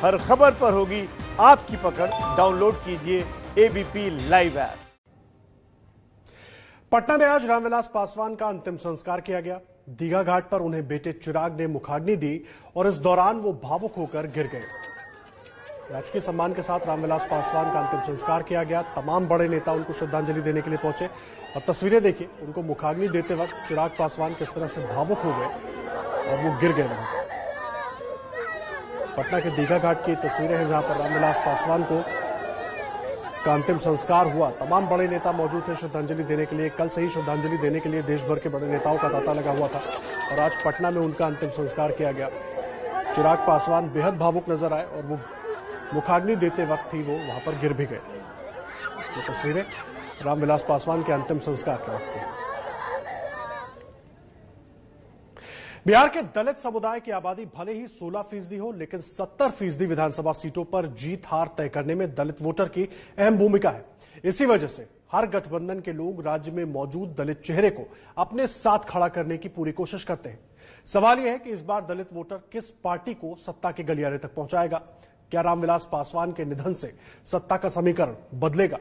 हर खबर पर होगी आपकी पकड़। डाउनलोड कीजिए एबीपी लाइव ऐप। पटना में आज रामविलास पासवान का अंतिम संस्कार किया गया। दीघा घाट पर उन्हें बेटे चिराग ने मुखाग्नि दी और इस दौरान वो भावुक होकर गिर गए। राजकीय सम्मान के साथ रामविलास पासवान का अंतिम संस्कार किया गया। तमाम बड़े नेता उनको श्रद्धांजलि देने के लिए पहुंचे और तस्वीरें देखिए, उनको मुखाग्नि देते वक्त चिराग पासवान किस तरह से भावुक हो गए और वो गिर गए वहां। पटना के दीघा घाट की तस्वीरें हैं जहां पर रामविलास पासवान का अंतिम संस्कार हुआ। तमाम बड़े नेता मौजूद थे श्रद्धांजलि देने के लिए। कल से ही श्रद्धांजलि देने के लिए देश भर के बड़े नेताओं का तांता लगा हुआ था और आज पटना में उनका अंतिम संस्कार किया गया। चिराग पासवान बेहद भावुक नजर आए और वो मुखाग्नि देते वक्त ही वो वहां पर गिर भी गए। ये तस्वीरें रामविलास पासवान के अंतिम संस्कार के वक्त की। बिहार के दलित समुदाय की आबादी भले ही 16% हो, लेकिन 70% विधानसभा सीटों पर जीत हार तय करने में दलित वोटर की अहम भूमिका है। इसी वजह से हर गठबंधन के लोग राज्य में मौजूद दलित चेहरे को अपने साथ खड़ा करने की पूरी कोशिश करते हैं। सवाल यह है कि इस बार दलित वोटर किस पार्टी को सत्ता के गलियारे तक पहुंचाएगा? क्या रामविलास पासवान के निधन से सत्ता का समीकरण बदलेगा?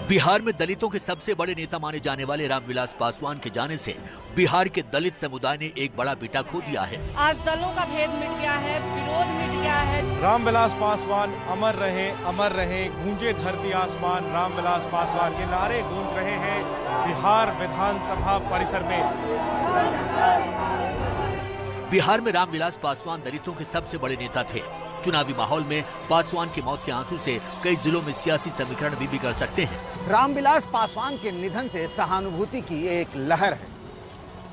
बिहार में दलितों के सबसे बड़े नेता माने जाने वाले रामविलास पासवान के जाने से बिहार के दलित समुदाय ने एक बड़ा बेटा खो दिया है। आज दलों का भेद मिट गया है, विरोध मिट गया है। रामविलास पासवान अमर रहे, गूंजे धरती आसमान। रामविलास पासवान के नारे गूंज रहे हैं बिहार विधानसभा परिसर में। बिहार में रामविलास पासवान दलितों के सबसे बड़े नेता थे। चुनावी माहौल में पासवान की मौत के आंसू से कई जिलों में सियासी समीकरण भी बिगड़ सकते हैं। रामविलास पासवान के निधन से सहानुभूति की एक लहर है।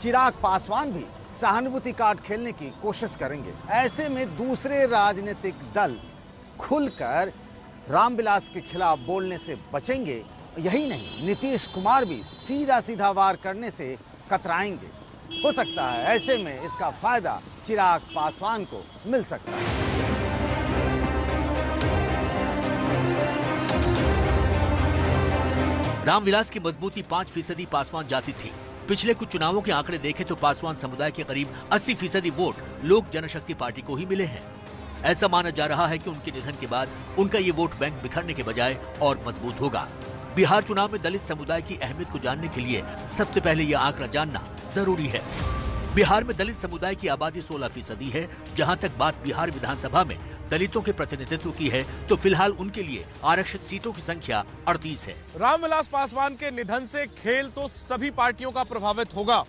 चिराग पासवान भी सहानुभूति कार्ड खेलने की कोशिश करेंगे। ऐसे में दूसरे राजनीतिक दल खुलकर रामविलास के खिलाफ बोलने से बचेंगे। यही नहीं, नीतीश कुमार भी सीधा सीधा वार करने से कतराएंगे। हो सकता है ऐसे में इसका फायदा चिराग पासवान को मिल सकता है। रामविलास की मजबूती 5% पासवान जाति थी। पिछले कुछ चुनावों के आंकड़े देखें तो पासवान समुदाय के करीब 80% वोट लोक जनशक्ति पार्टी को ही मिले हैं। ऐसा माना जा रहा है कि उनके निधन के बाद उनका ये वोट बैंक बिखरने के बजाय और मजबूत होगा। बिहार चुनाव में दलित समुदाय की अहमियत को जानने के लिए सबसे पहले यह आंकड़ा जानना जरूरी है। बिहार में दलित समुदाय की आबादी 16% है। जहां तक बात बिहार विधानसभा में दलितों के प्रतिनिधित्व की है तो फिलहाल उनके लिए आरक्षित सीटों की संख्या 38 है। रामविलास पासवान के निधन से खेल तो सभी पार्टियों का प्रभावित होगा,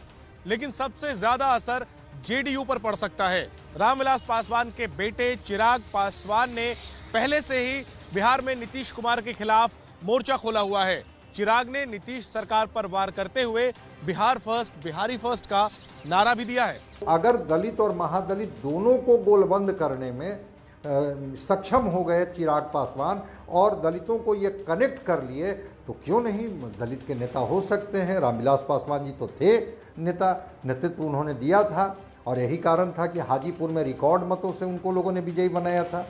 लेकिन सबसे ज्यादा असर जेडीयू पर पड़ सकता है। रामविलास पासवान के बेटे चिराग पासवान ने पहले से ही बिहार में नीतीश कुमार के खिलाफ मोर्चा खोला हुआ है। चिराग ने नीतीश सरकार पर वार करते हुए बिहार फर्स्ट, बिहारी फर्स्ट का नारा भी दिया है। अगर दलित और महादलित दोनों को गोलबंद करने में सक्षम हो गए चिराग पासवान और दलितों को ये कनेक्ट कर लिए तो क्यों नहीं दलित के नेता हो सकते हैं। रामविलास पासवान जी तो थे नेता, नेतृत्व उन्होंने दिया था और यही कारण था कि हाजीपुर में रिकॉर्ड मतों से उनको लोगों ने विजयी बनाया था।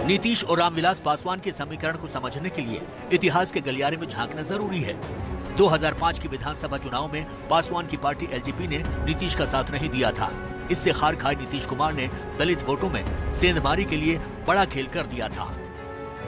नीतीश और रामविलास पासवान के समीकरण को समझने के लिए इतिहास के गलियारे में झांकना जरूरी है। 2005 की विधानसभा चुनाव में पासवान की पार्टी एलजेपी ने नीतीश का साथ नहीं दिया था। इससे खार खाए नीतीश कुमार ने दलित वोटों में सेंधमारी के लिए बड़ा खेल कर दिया था।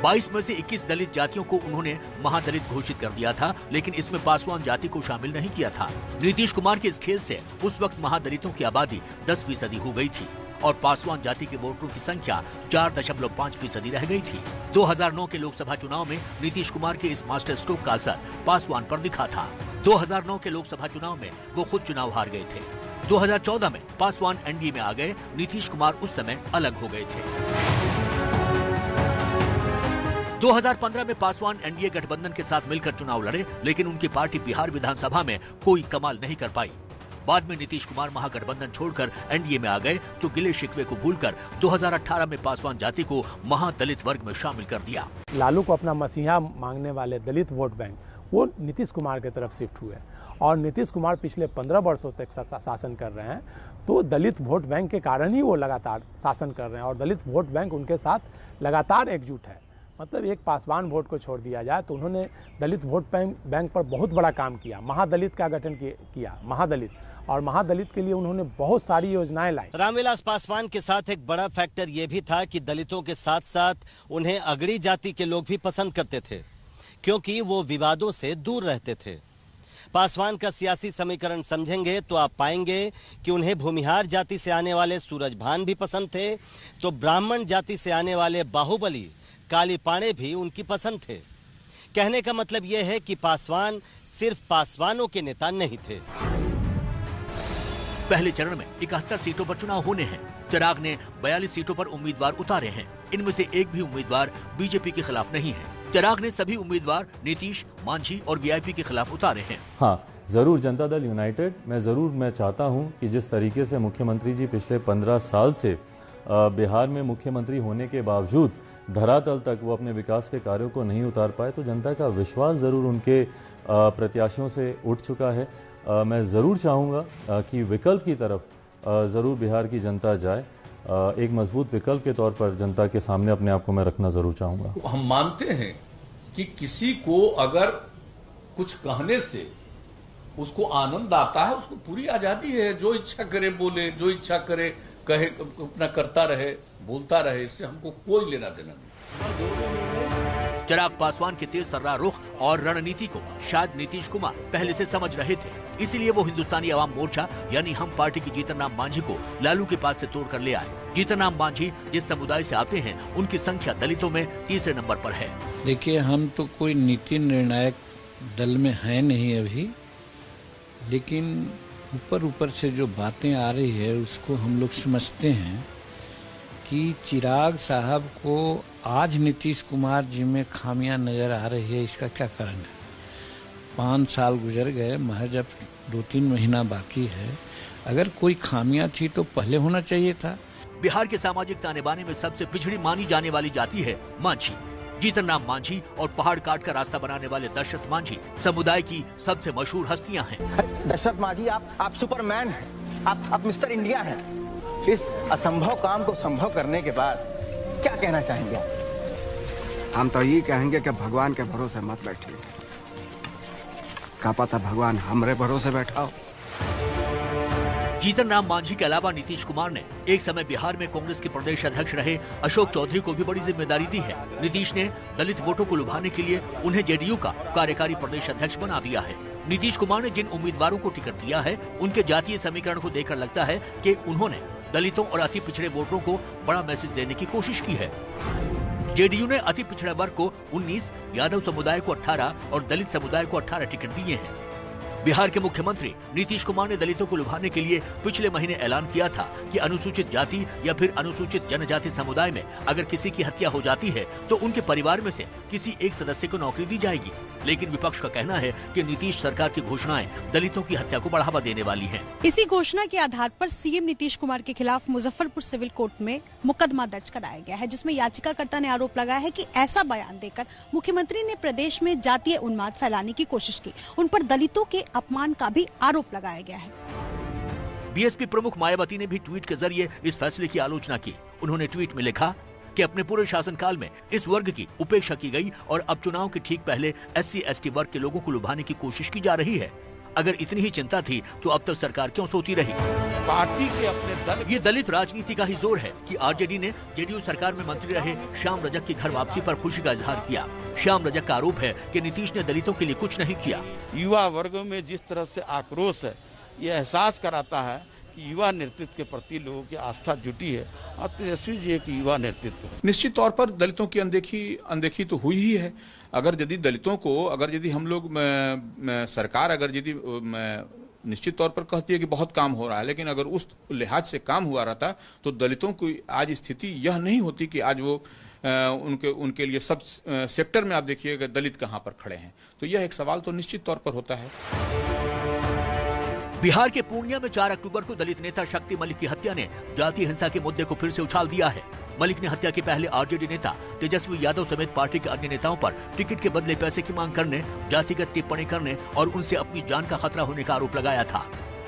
22 में से 21 दलित जातियों को उन्होंने महादलित घोषित कर दिया था, लेकिन इसमें पासवान जाति को शामिल नहीं किया था। नीतीश कुमार के इस खेल से उस वक्त महादलितों की आबादी 10% हो गई थी और पासवान जाति के वोटरों की संख्या 4.5% रह गई थी। 2009 के लोकसभा चुनाव में नीतीश कुमार के इस मास्टर स्ट्रोक का असर पासवान पर दिखा था। 2009 के लोकसभा चुनाव में वो खुद चुनाव हार गए थे। 2014 में पासवान एनडीए में आ गए। नीतीश कुमार उस समय अलग हो गए थे। 2015 में पासवान एनडीए गठबंधन के साथ मिलकर चुनाव लड़े, लेकिन उनकी पार्टी बिहार विधानसभा में कोई कमाल नहीं कर पाई। बाद में नीतीश कुमार महागठबंधन छोड़कर एनडीए में आ गए तो गिले शिकवे को भूलकर 2018 में पासवान जाति को महादलित वर्ग में शामिल कर दिया। लालू को अपना मसीहा मांगने वाले दलित वोट बैंक वो नीतीश कुमार की तरफ शिफ्ट हुए और नीतीश कुमार पिछले 15 वर्षों तक शासन कर रहे हैं, तो दलित वोट बैंक के कारण ही वो लगातार शासन कर रहे हैं और दलित वोट बैंक उनके साथ लगातार एकजुट है। मतलब एक पासवान वोट को छोड़ दिया जाए तो उन्होंने दलित वोट बैंक पर बहुत बड़ा काम किया, महादलित का गठन किया, महादलित, और महादलित के लिए उन्होंने बहुत सारी योजनाएं लाई। रामविलास पासवान के साथ एक बड़ा फैक्टर ये भी था कि दलितों के साथ साथ उन्हें अगड़ी जाति के लोग भी पसंद करते थे, क्योंकि वो विवादों से दूर रहते थे। पासवान का सियासी समीकरण समझेंगे तो आप पाएंगे कि उन्हें भूमिहार जाति से आने वाले सूरजभान भी पसंद थे, तो ब्राह्मण जाति से आने वाले बाहुबली काली पाणे भी उनकी पसंद थे। कहने का मतलब यह है कि पासवान सिर्फ पासवानों के नेता नहीं थे। पहले चरण में 71 सीटों पर चुनाव होने हैं। चिराग ने 42 सीटों पर उम्मीदवार उतारे हैं। इनमें से एक भी उम्मीदवार बीजेपी के खिलाफ नहीं है। चिराग ने सभी उम्मीदवार नीतीश, मांझी और वीआईपी के खिलाफ उतारे हैं। हाँ, जरूर जनता दल यूनाइटेड मैं चाहता हूँ कि जिस तरीके से मुख्यमंत्री जी पिछले 15 साल से बिहार में मुख्यमंत्री होने के बावजूद धरातल तक वो अपने विकास के कार्यों को नहीं उतार पाए, तो जनता का विश्वास ज़रूर उनके प्रत्याशियों से उठ चुका है। मैं ज़रूर चाहूँगा कि विकल्प की तरफ ज़रूर बिहार की जनता जाए। एक मजबूत विकल्प के तौर पर जनता के सामने अपने आप को मैं रखना ज़रूर चाहूँगा। हम मानते हैं कि किसी को अगर कुछ कहने से उसको आनंद आता है, उसको पूरी आज़ादी है, जो इच्छा करे बोले, जो इच्छा करे कहे, अपना करता रहे, बोलता रहे, इससे हमको कोई लेना देना नहीं। चिराग पासवान के तेज तर्रार रुख और रणनीति को शायद नीतीश कुमार पहले से समझ रहे थे, इसीलिए वो हिंदुस्तानी अवाम मोर्चा यानी हम पार्टी की जीतन राम मांझी को लालू के पास से तोड़ कर ले आए। जीतन राम मांझी जिस समुदाय से आते हैं, उनकी संख्या दलितों में तीसरे नंबर पर है। देखिए, हम तो कोई नीति निर्णायक दल में है नहीं अभी, लेकिन ऊपर से जो बातें आ रही है उसको हम लोग समझते हैं कि चिराग साहब को आज नीतीश कुमार जी में खामियां नजर आ रही है। इसका क्या कारण है? 5 साल गुजर गए, महज अब 2-3 महीना बाकी है। अगर कोई खामियां थी तो पहले होना चाहिए था। बिहार के सामाजिक ताने बाने में सबसे पिछड़ी मानी जाने वाली जाति है मांझी। जीतन राम मांझी और पहाड़ काट का रास्ता बनाने वाले दशरथ मांझी समुदाय की सबसे मशहूर हस्तियां हैं। दशरथ मांझी, आप सुपरमैन हैं, आप मिस्टर इंडिया हैं। इस असंभव काम को संभव करने के बाद क्या कहना चाहेंगे आप? हम तो ये कहेंगे कि भगवान के भरोसे मत बैठिए, क्या पता भगवान हमरे भरोसे बैठा हो। जीतन राम मांझी के अलावा नीतीश कुमार ने एक समय बिहार में कांग्रेस के प्रदेश अध्यक्ष रहे अशोक चौधरी को भी बड़ी जिम्मेदारी दी है। नीतीश ने दलित वोटों को लुभाने के लिए उन्हें जेडीयू का कार्यकारी प्रदेश अध्यक्ष बना दिया है। नीतीश कुमार ने जिन उम्मीदवारों को टिकट दिया है, उनके जातीय समीकरण को देखकर लगता है कि उन्होंने दलितों और अति पिछड़े वोटरों को बड़ा मैसेज देने की कोशिश की है। जेडीयू ने अति पिछड़े वर्ग को 19, यादव समुदाय को 18 और दलित समुदाय को 18 टिकट दिए हैं। बिहार के मुख्यमंत्री नीतीश कुमार ने दलितों को लुभाने के लिए पिछले महीने ऐलान किया था कि अनुसूचित जाति या फिर अनुसूचित जनजाति समुदाय में अगर किसी की हत्या हो जाती है तो उनके परिवार में से किसी एक सदस्य को नौकरी दी जाएगी। लेकिन विपक्ष का कहना है कि नीतीश सरकार की घोषणाएं दलितों की हत्या को बढ़ावा देने वाली हैं। इसी घोषणा के आधार पर सीएम नीतीश कुमार के खिलाफ मुजफ्फरपुर सिविल कोर्ट में मुकदमा दर्ज कराया गया है, जिसमें याचिकाकर्ता ने आरोप लगाया है कि ऐसा बयान देकर मुख्यमंत्री ने प्रदेश में जातीय उन्माद फैलाने की कोशिश की। उन पर दलितों के अपमान का भी आरोप लगाया गया है। बीएसपी प्रमुख मायावती ने भी ट्वीट के जरिए इस फैसले की आलोचना की। उन्होंने ट्वीट में लिखा कि अपने पूरे शासनकाल में इस वर्ग की उपेक्षा की गई और अब चुनाव के ठीक पहले SC/ST वर्ग के लोगों को लुभाने की कोशिश की जा रही है। अगर इतनी ही चिंता थी तो अब तक सरकार क्यों सोती रही? पार्टी के अपने दल, ये दलित राजनीति का ही जोर है कि आरजेडी ने जेडीयू सरकार में मंत्री रहे श्याम रजक की घर वापसी पर खुशी का इजहार किया। श्याम रजक का आरोप है कि नीतीश ने दलितों के लिए कुछ नहीं किया। युवा वर्ग में जिस तरह से आक्रोश है, ये एहसास कराता है कि युवा नेतृत्व के प्रति लोगों की आस्था जुटी है और तेजस्वी जी एक युवा नेतृत्व है। निश्चित तौर पर दलितों की अनदेखी तो हुई ही है। अगर यदि दलितों को यदि हम लोग सरकार यदि निश्चित तौर पर कहती है कि बहुत काम हो रहा है, लेकिन अगर उस लिहाज से काम हुआ रहता तो दलितों की आज स्थिति यह नहीं होती कि आज वो उनके लिए सब सेक्टर में आप देखिएगा दलित कहाँ पर खड़े हैं। तो यह एक सवाल तो निश्चित तौर पर होता है। बिहार के पूर्णिया में 4 अक्टूबर को दलित नेता शक्ति मलिक की हत्या ने जातीय हिंसा के मुद्दे को फिर से उछाल दिया है। मलिक ने हत्या के पहले आरजेडी नेता तेजस्वी यादव समेत पार्टी के अन्य नेताओं पर टिकट के बदले पैसे की मांग करने, जातिगत टिप्पणी करने और उनसे अपनी जान का खतरा होने का आरोप लगाया था।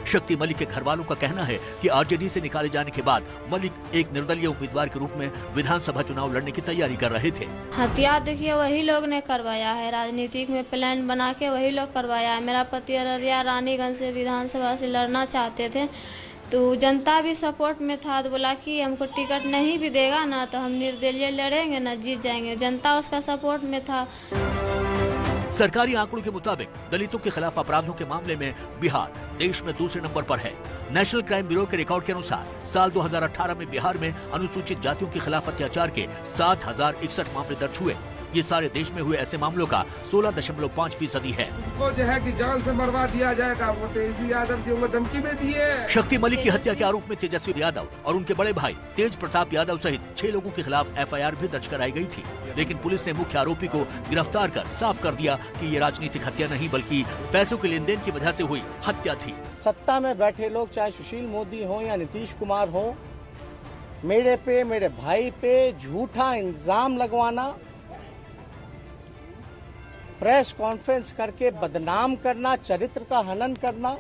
शक्ति मलिक के घर वालों का कहना है कि आरजेडी से निकाले जाने के बाद मलिक एक निर्दलीय उम्मीदवार के रूप में विधानसभा चुनाव लड़ने की तैयारी कर रहे थे। हत्या देखिए वही लोग ने करवाया है, राजनीतिक में प्लान बना के वही लोग करवाया है। मेरा पति अररिया रानीगंज से विधानसभा से लड़ना चाहते थे, तो जनता भी सपोर्ट में था, तो बोला कि हमको टिकट नहीं भी देगा ना तो हम निर्दलीय लड़ेंगे ना, जीत जाएंगे। जनता उसका सपोर्ट में था। सरकारी आंकड़ों के मुताबिक दलितों के खिलाफ अपराधों के मामले में बिहार देश में दूसरे नंबर पर है। नेशनल क्राइम ब्यूरो के रिकॉर्ड के अनुसार साल 2018 में बिहार में अनुसूचित जातियों के खिलाफ अत्याचार के 7,061 मामले दर्ज हुए। ये सारे देश में हुए ऐसे मामलों का 16.5% है। उनको जो है कि जान से मरवा दिया जाएगा, वो तेजस्वी यादव जी उनको धमकी में दिए। शक्ति मलिक की हत्या के आरोप में तेजस्वी यादव और उनके बड़े भाई तेज प्रताप यादव सहित 6 लोगों के खिलाफ FIR भी दर्ज कराई गई थी, लेकिन पुलिस ने मुख्य आरोपी को गिरफ्तार कर साफ कर दिया कि ये राजनीतिक हत्या नहीं बल्कि पैसों के लेन देन की वजह से हुई हत्या थी। सत्ता में बैठे लोग चाहे सुशील मोदी हो या नीतीश कुमार हो, मेरे पे मेरे भाई पे झूठा इल्जाम लगवाना, प्रेस कॉन्फ्रेंस करके बदनाम करना, चरित्र का हनन करना,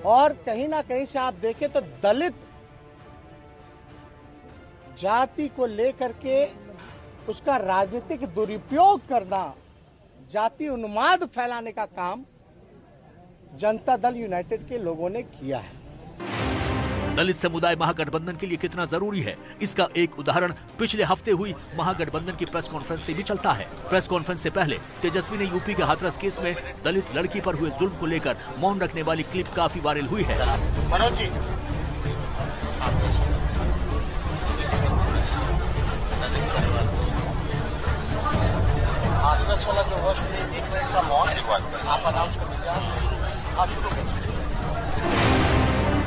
और कहीं ना कहीं से आप देखें तो दलित जाति को लेकर के उसका राजनीतिक दुरुपयोग करना, जाति उन्माद फैलाने का काम जनता दल यूनाइटेड के लोगों ने किया है। दलित समुदाय महागठबंधन के लिए कितना जरूरी है, इसका एक उदाहरण पिछले हफ्ते हुई महागठबंधन की प्रेस कॉन्फ्रेंस से भी चलता है। प्रेस कॉन्फ्रेंस से पहले तेजस्वी ने यूपी के हाथरस केस में दलित लड़की पर हुए जुल्म को लेकर मौन रखने वाली क्लिप काफी वायरल हुई है। मनोज जी, हाथरस वाला जो वर्ष में 1 मिनट का मौन आप अनाउंस कर दीजिए।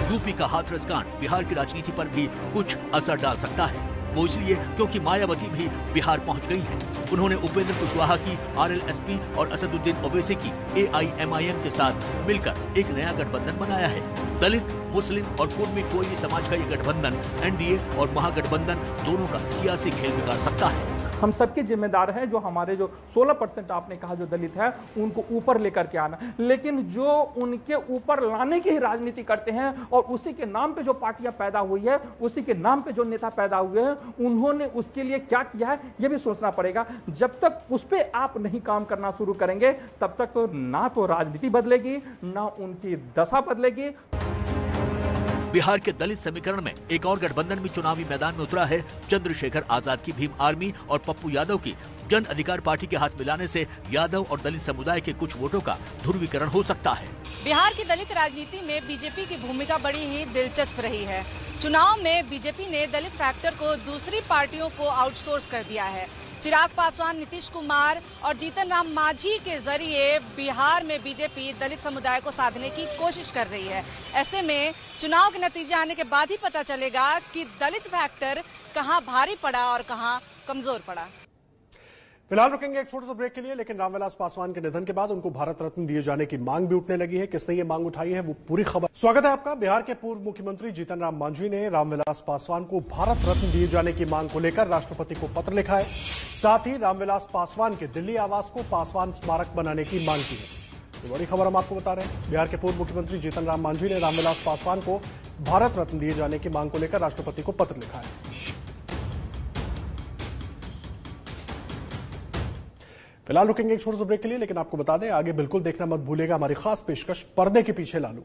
यूपी का हाथरस कांड बिहार की राजनीति पर भी कुछ असर डाल सकता है। वो इसलिए क्योंकि मायावती भी बिहार पहुंच गई हैं। उन्होंने उपेंद्र कुशवाहा की RLSP और असदुद्दीन ओवैसी की AIMIM के साथ मिलकर एक नया गठबंधन बनाया है। दलित, मुस्लिम और कुर्मी कोई समाज का ये गठबंधन NDA और महागठबंधन दोनों का सियासी खेल बिगाड़ सकता है। हम सबके जिम्मेदार हैं, जो हमारे जो 16% आपने कहा जो दलित है उनको ऊपर लेकर के आना, लेकिन जो उनके ऊपर लाने की ही राजनीति करते हैं और उसी के नाम पे जो पार्टियां पैदा हुई है, उसी के नाम पे जो नेता पैदा हुए हैं, उन्होंने उसके लिए क्या किया है ये भी सोचना पड़ेगा। जब तक उस पे आप नहीं काम करना शुरू करेंगे तब तक तो ना तो राजनीति बदलेगी ना उनकी दशा बदलेगी। बिहार के दलित समीकरण में एक और गठबंधन भी चुनावी मैदान में उतरा है। चंद्रशेखर आजाद की भीम आर्मी और पप्पू यादव की जन अधिकार पार्टी के हाथ मिलाने से यादव और दलित समुदाय के कुछ वोटों का ध्रुवीकरण हो सकता है। बिहार की दलित राजनीति में बीजेपी की भूमिका बड़ी ही दिलचस्प रही है। चुनाव में बीजेपी ने दलित फैक्टर को दूसरी पार्टियों को आउटसोर्स कर दिया है। चिराग पासवान, नीतीश कुमार और जीतन राम मांझी के जरिए बिहार में बीजेपी दलित समुदाय को साधने की कोशिश कर रही है। ऐसे में चुनाव के नतीजे आने के बाद ही पता चलेगा कि दलित फैक्टर कहां भारी पड़ा और कहां कमजोर पड़ा। फिलहाल रुकेंगे एक छोटे से ब्रेक के लिए, लेकिन रामविलास पासवान के निधन के बाद उनको भारत रत्न दिए जाने की मांग भी उठने लगी है। किसने ये मांग उठाई है वो पूरी खबर। स्वागत है आपका। बिहार के पूर्व मुख्यमंत्री जीतन राम मांझी ने रामविलास पासवान को भारत रत्न दिए जाने की मांग को लेकर राष्ट्रपति को पत्र लिखा है। साथ ही रामविलास पासवान के दिल्ली आवास को पासवान स्मारक बनाने की मांग की है। तो बड़ी खबर हम आपको बता रहे हैं। बिहार के पूर्व मुख्यमंत्री जीतन राम मांझी ने रामविलास पासवान को भारत रत्न दिए जाने की मांग को लेकर राष्ट्रपति को पत्र लिखा है। फिलहाल रुकेंगे एक छोटे से ब्रेक के लिए, लेकिन आपको बता दें आगे बिल्कुल देखना मत भूलिएगा हमारी खास पेशकश पर्दे के पीछे लालू।